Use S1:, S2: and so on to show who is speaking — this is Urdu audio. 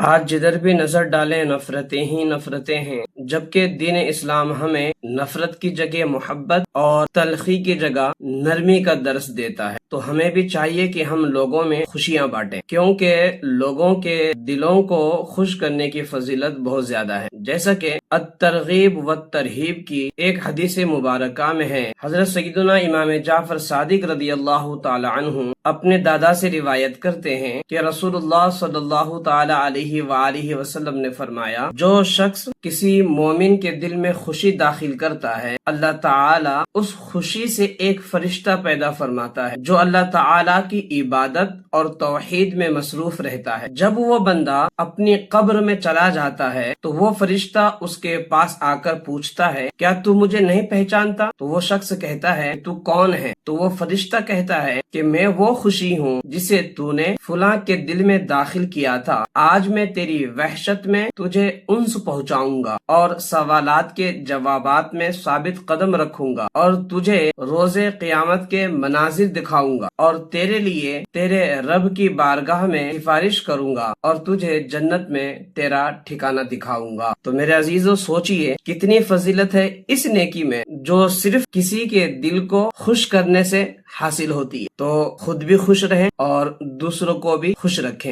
S1: آج جدھر بھی نظر ڈالیں نفرتیں ہی نفرتیں ہیں، جبکہ دین اسلام ہمیں نفرت کی جگہ محبت اور تلخی کی جگہ نرمی کا درس دیتا ہے۔ تو ہمیں بھی چاہیے کہ ہم لوگوں میں خوشیاں بانٹیں، کیونکہ لوگوں کے دلوں کو خوش کرنے کی فضیلت بہت زیادہ ہے۔ جیسا کہ الترغیب والترہیب کی ایک حدیث مبارکہ میں ہے، حضرت سیدنا امام جعفر صادق رضی اللہ تعالی عنہ اپنے دادا سے روایت کرتے ہیں کہ رسول اللہ صلی اللہ تعالی علیہ وآلہ وسلم نے فرمایا، جو شخص کسی مومن کے دل میں خوشی داخل کرتا ہے، اللہ تعالی اس خوشی سے ایک فرشتہ پیدا فرماتا ہے جو اللہ تعالی کی عبادت اور توحید میں مصروف رہتا ہے۔ جب وہ بندہ اپنی قبر میں چلا جاتا ہے تو وہ فرشتہ اس کے پاس آ کر پوچھتا ہے، کیا تو مجھے نہیں پہچانتا؟ تو وہ شخص کہتا ہے، تو کون ہے؟ تو وہ فرشتہ کہتا ہے کہ میں وہ خوشی ہوں جسے تو نے فلاں کے دل میں داخل کیا تھا۔ آج میں تیری وحشت میں تجھے انس پہنچاؤں گا اور سوالات کے جوابات میں ثابت قدم رکھوں گا اور تجھے روز قیامت کے مناظر دکھاؤں گا اور تیرے لیے تیرے رب کی بارگاہ میں سفارش کروں گا اور تجھے جنت میں تیرا ٹھکانہ دکھاؤں گا۔ تو میرے عزیزو، سوچئے کتنی فضیلت ہے اس نیکی میں جو صرف کسی کے دل کو خوش کرنے سے حاصل ہوتی ہے۔ تو خود بھی خوش رہیں اور دوسروں کو بھی خوش رکھیں۔